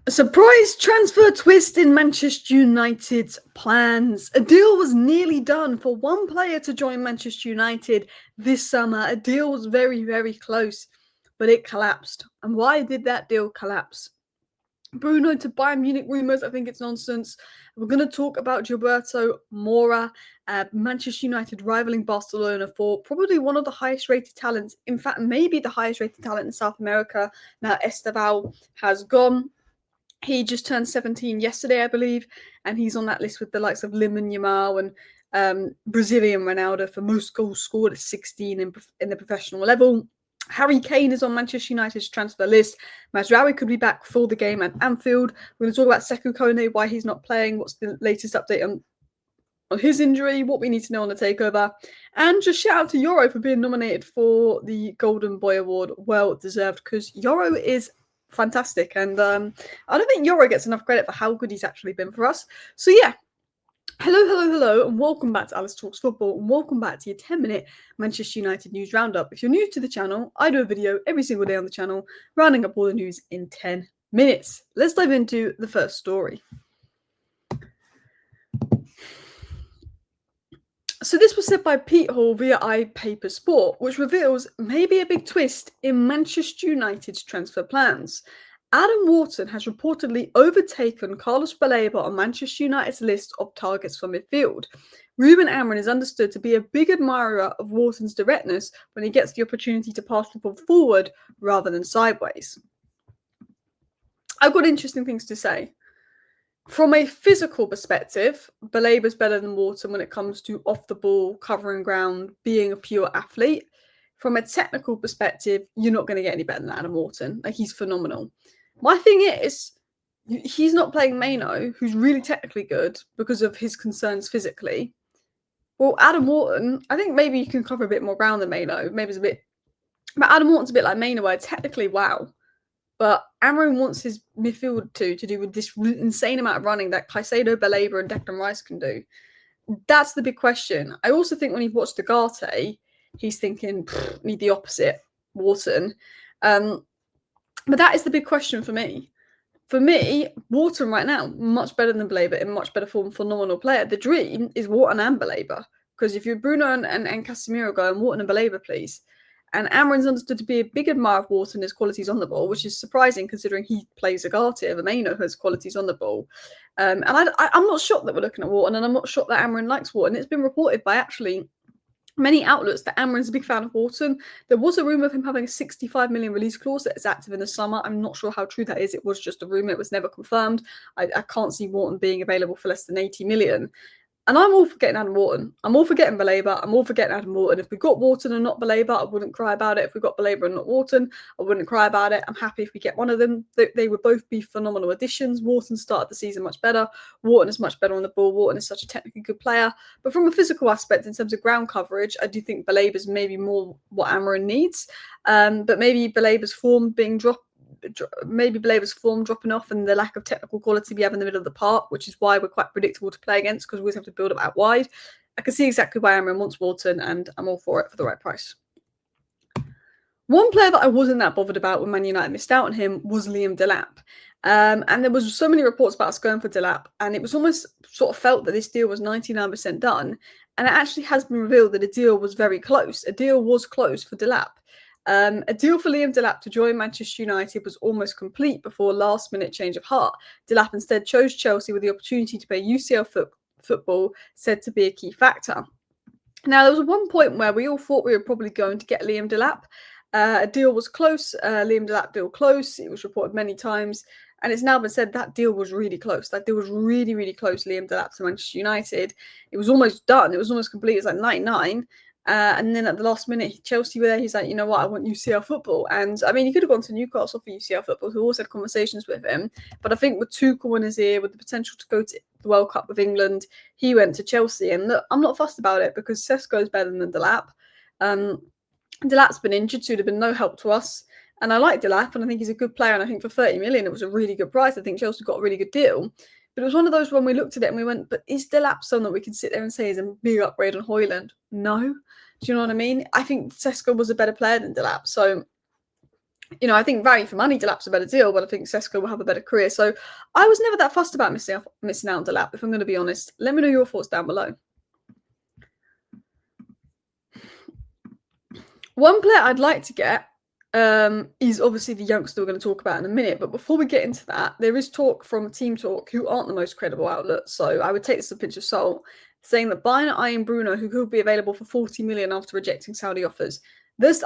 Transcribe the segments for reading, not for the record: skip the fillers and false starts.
A surprise transfer twist in Manchester United's plans. A deal was nearly done for one player to join Manchester United this summer. A deal was very, very close, but it collapsed. And why did that deal collapse? Bruno to Bayern Munich rumours, I think it's nonsense. We're going to talk about Gilberto Mora, Manchester United rivaling Barcelona for probably one of the highest rated talents. In fact, maybe the highest rated talent in South America. Now Esteval has gone. He just turned 17 yesterday, I believe, and he's on that list with the likes of Limon Yamal and Brazilian Ronaldo for most goals scored at 16 in the professional level. Harry Kane is on Manchester United's transfer list. Mazraoui could be back for the game at Anfield. We're going to talk about Sekou Kone, why he's not playing, what's the latest update on his injury, what we need to know on the takeover, and just shout out to Yoro for being nominated for the Golden Boy Award. Well deserved, because Yoro is fantastic, and I don't think Yoro gets enough credit for how good he's actually been for us. So yeah, hello, and welcome back to Alice Talks Football, and welcome back to your 10-minute Manchester United news roundup. If you're new to the channel, I do a video every single day on the channel, rounding up all the news in 10 minutes. Let's dive into the first story. So this was said by Pete Hall via iPaper Sport, which reveals maybe a big twist in Manchester United's transfer plans. Adam Wharton has reportedly overtaken Carlos Baleba on Manchester United's list of targets for midfield. Ruben Amorim is understood to be a big admirer of Wharton's directness when he gets the opportunity to pass the ball forward rather than sideways. I've got interesting things to say. From a physical perspective, Baleba's better than Wharton when it comes to off the ball, covering ground, being a pure athlete. From a technical perspective, you're not going to get any better than Adam Wharton. Like, he's phenomenal. My thing is, he's not playing Maino, who's really technically good because of his concerns physically. Well, Adam Wharton, I think maybe you can cover a bit more ground than Maino. Maybe it's a bit, but Adam Wharton's a bit like Maino, where technically, wow. But Amorim wants his midfield to do with this insane amount of running that Caicedo, Baleba, and Declan Rice can do. That's the big question. I also think when he watched Ugarte, he's thinking, need the opposite, Wharton. But that is the big question for me. For me, Wharton right now, much better than Baleba, in much better form, phenomenal player. The dream is Wharton and Baleba. Because if you're Bruno and Casemiro, go and Wharton and Baleba, please. And Amorim's understood to be a big admirer of Wharton and his qualities on the ball, which is surprising considering he plays Ugarte over Maino, who has qualities on the ball. And I'm not shocked that we're looking at Wharton, and I'm not shocked that Amorim likes Wharton. It's been reported by actually many outlets that Amorim's a big fan of Wharton. There was a rumour of him having a 65 million release clause that is active in the summer. I'm not sure how true that is. It was just a rumour. It was never confirmed. I can't see Wharton being available for less than 80 million. And I'm all for getting Adam Wharton. I'm all for getting Baleba. I'm all for getting Adam Wharton. If we got Wharton and not Baleba, I wouldn't cry about it. If we got Baleba and not Wharton, I wouldn't cry about it. I'm happy if we get one of them. They would both be phenomenal additions. Wharton started the season much better. Wharton is much better on the ball. Wharton is such a technically good player. But from a physical aspect, in terms of ground coverage, I do think Baleba's maybe more what Amorim needs. But maybe Baleba's form being dropped. Maybe Baleba's form dropping off and the lack of technical quality we have in the middle of the park, which is why we're quite predictable to play against because we always have to build up out wide. I can see exactly why Amorim wants Wharton, and I'm all for it for the right price. One player that I wasn't that bothered about when Man United missed out on him was Liam Delap. And there was so many reports about us going for Delap, and it was almost sort of felt that this deal was 99% done. And it actually has been revealed that a deal was very close. A deal was close for Delap. A deal for Liam Delap to join Manchester United was almost complete before a last-minute change of heart. Delap instead chose Chelsea with the opportunity to play UCL football, said to be a key factor. Now, there was one point where we all thought we were probably going to get Liam Delap. A deal was close. Liam Delap deal close. It was reported many times. And it's now been said that deal was really close. That deal was really, really close, Liam Delap to Manchester United. It was almost done. It was almost complete. It was like 99. And then at the last minute, Chelsea were there. He's like, you know what, I want UCL football. And I mean, he could have gone to Newcastle for UCL football, who also had conversations with him. But I think with Tuchel in his ear, with the potential to go to the World Cup with England, he went to Chelsea. And look, I'm not fussed about it because Sesko is better than Delap. Delap's been injured, so it would have been no help to us. And I like Delap, and I think he's a good player. And I think for 30 million, it was a really good price. I think Chelsea got a really good deal. But it was one of those when we looked at it and we went, but is Delap someone that we can sit there and say is a big upgrade on Højlund? No. Do you know what I mean? I think Sesko was a better player than Delap. So I think value for money, Delap's a better deal, but I think Sesko will have a better career. So I was never that fussed about missing out on Delap, if I'm going to be honest. Let me know your thoughts down below. One player I'd like to get is obviously the youngster we're going to talk about in a minute. But before we get into that, there is talk from Team Talk, who aren't the most credible outlet. So I would take this with a pinch of salt, saying that Bayern are eyeing Bruno, who could be available for 40 million after rejecting Saudi offers.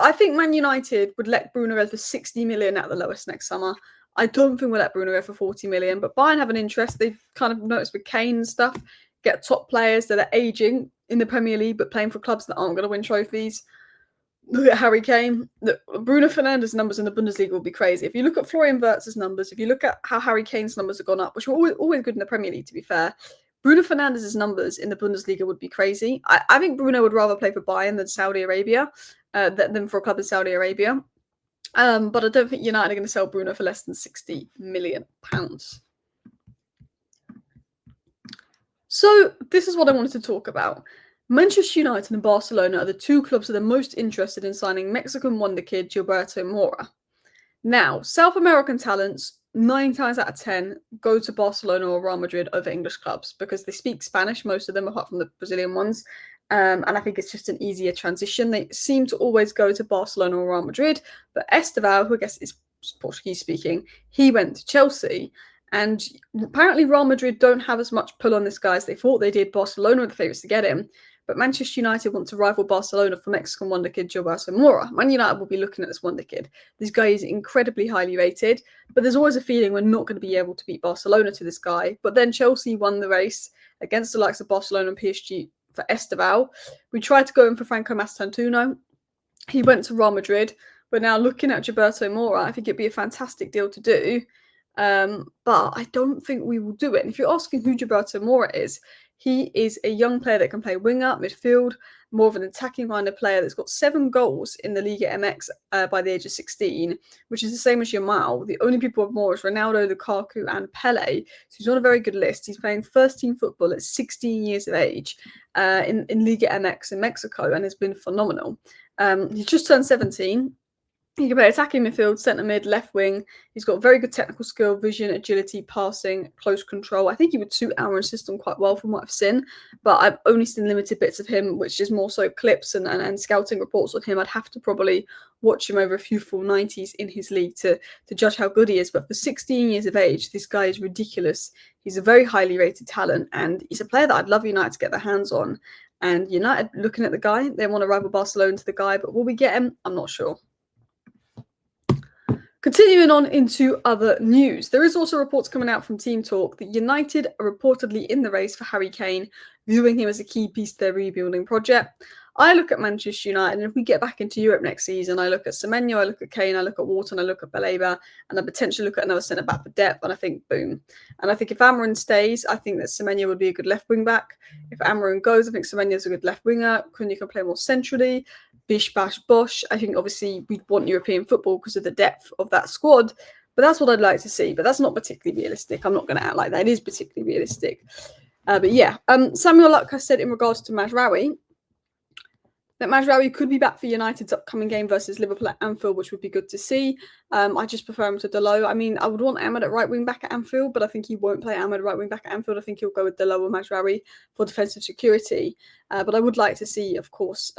I think Man United would let Bruno go for 60 million at the lowest next summer. I don't think we'll let Bruno go for 40 million, but Bayern have an interest. They've kind of noticed with Kane and stuff, get top players that are aging in the Premier League, but playing for clubs that aren't going to win trophies. Look at Harry Kane. Look, Bruno Fernandes' numbers in the Bundesliga will be crazy. If you look at Florian Wirtz's numbers, if you look at how Harry Kane's numbers have gone up, which were always good in the Premier League, to be fair, Bruno Fernandes' numbers in the Bundesliga would be crazy. I think Bruno would rather play for Bayern than Saudi Arabia, than for a club in Saudi Arabia. But I don't think United are going to sell Bruno for less than £60 million. So this is what I wanted to talk about. Manchester United and Barcelona are the two clubs that are most interested in signing Mexican wonder kid Gilberto Mora. Now, South American talents, 9 times out of 10, go to Barcelona or Real Madrid over English clubs because they speak Spanish, most of them, apart from the Brazilian ones. And I think it's just an easier transition. They seem to always go to Barcelona or Real Madrid, but Esteval, who I guess is Portuguese speaking, he went to Chelsea. And apparently Real Madrid don't have as much pull on this guy as they thought they did. Barcelona were the favourites to get him. But Manchester United want to rival Barcelona for Mexican wonder kid Gilberto Mora. Man United will be looking at this wonder kid. This guy is incredibly highly rated, but there's always a feeling we're not going to be able to beat Barcelona to this guy. But then Chelsea won the race against the likes of Barcelona and PSG for Esteval. We tried to go in for Franco Mastantuono. He went to Real Madrid. We're now looking at Gilberto Mora. I think it'd be a fantastic deal to do. But I don't think we will do it. And if you're asking who Gilberto Mora is, he is a young player that can play winger, midfield, more of an attacking-minded player that's got 7 goals in the Liga MX by the age of 16, which is the same as Yamal. The only people with more is Ronaldo, Lukaku, and Pele. So he's on a very good list. He's playing first-team football at 16 years of age in Liga MX in Mexico and has been phenomenal. He's just turned 17. He can play attacking midfield, centre mid, left wing. He's got very good technical skill, vision, agility, passing, close control. I think he would suit our system quite well from what I've seen, but I've only seen limited bits of him, which is more so clips and scouting reports on him. I'd have to probably watch him over a few full 90s in his league to judge how good he is. But for 16 years of age, this guy is ridiculous. He's a very highly rated talent, and he's a player that I'd love United to get their hands on. And United, looking at the guy, they want to rival Barcelona to the guy, but will we get him? I'm not sure. Continuing on into other news, there is also reports coming out from Team Talk that United are reportedly in the race for Harry Kane, viewing him as a key piece to their rebuilding project. I look at Manchester United, and if we get back into Europe next season, I look at Semenyo, I look at Kane, I look at Wharton, I look at Baleba, and I potentially look at another centre-back for depth, and I think, boom. And I think if Amorim stays, I think that Semenyo would be a good left wing-back. If Amorim goes, I think Semenyo's a good left winger. Cunha can play more centrally. Bish, bash, bosh. I think, obviously, we'd want European football because of the depth of that squad, but that's what I'd like to see. But that's not particularly realistic. I'm not going to act like that. It is particularly realistic. But yeah, Samuel Luck has said in regards to Mazraoui, that Mazraoui could be back for United's upcoming game versus Liverpool at Anfield, which would be good to see. I just prefer him to Delap. I mean, I would want Ahmed at right wing back at Anfield, but I think he won't play Ahmed right wing back at Anfield. I think he'll go with Delap or Mazraoui for defensive security. But I would like to see, of course,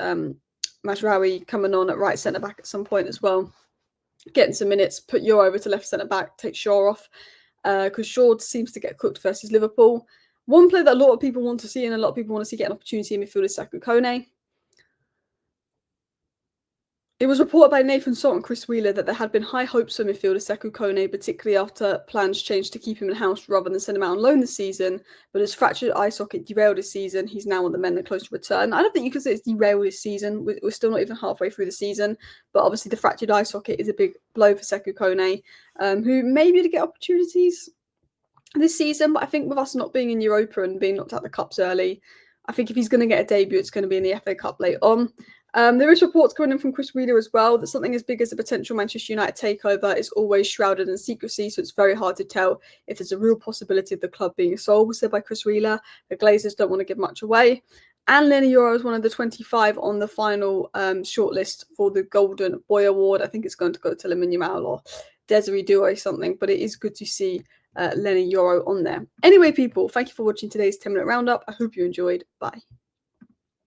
Mazraoui coming on at right centre back at some point as well, getting some minutes, put Yo over to left centre back, take Shaw off, because Shaw seems to get cooked versus Liverpool. One player that a lot of people want to see and a lot of people want to see get an opportunity in midfield is Sekou Kone. It was reported by Nathan Salt and Chris Wheeler that there had been high hopes for midfielder Sekou Kone, particularly after plans changed to keep him in-house rather than send him out on loan this season. But his fractured eye socket derailed his season. He's now on the mend and close to return. I don't think you could say it's derailed his season. We're still not even halfway through the season. But obviously the fractured eye socket is a big blow for Sekou Kone, who may be able to get opportunities this season. But I think with us not being in Europa and being knocked out the Cups early, I think if he's going to get a debut, it's going to be in the FA Cup late on. There is reports coming in from Chris Wheeler as well that something as big as a potential Manchester United takeover is always shrouded in secrecy, so it's very hard to tell if there's a real possibility of the club being sold, was said by Chris Wheeler. The Glazers don't want to give much away. And Lenny Yoro is one of the 25 on the final shortlist for the Golden Boy Award. I think it's going to go to Lamine Yamal or Desiree Due or something, but it is good to see Lenny Yoro on there. Anyway, people, thank you for watching today's 10-minute roundup. I hope you enjoyed. Bye.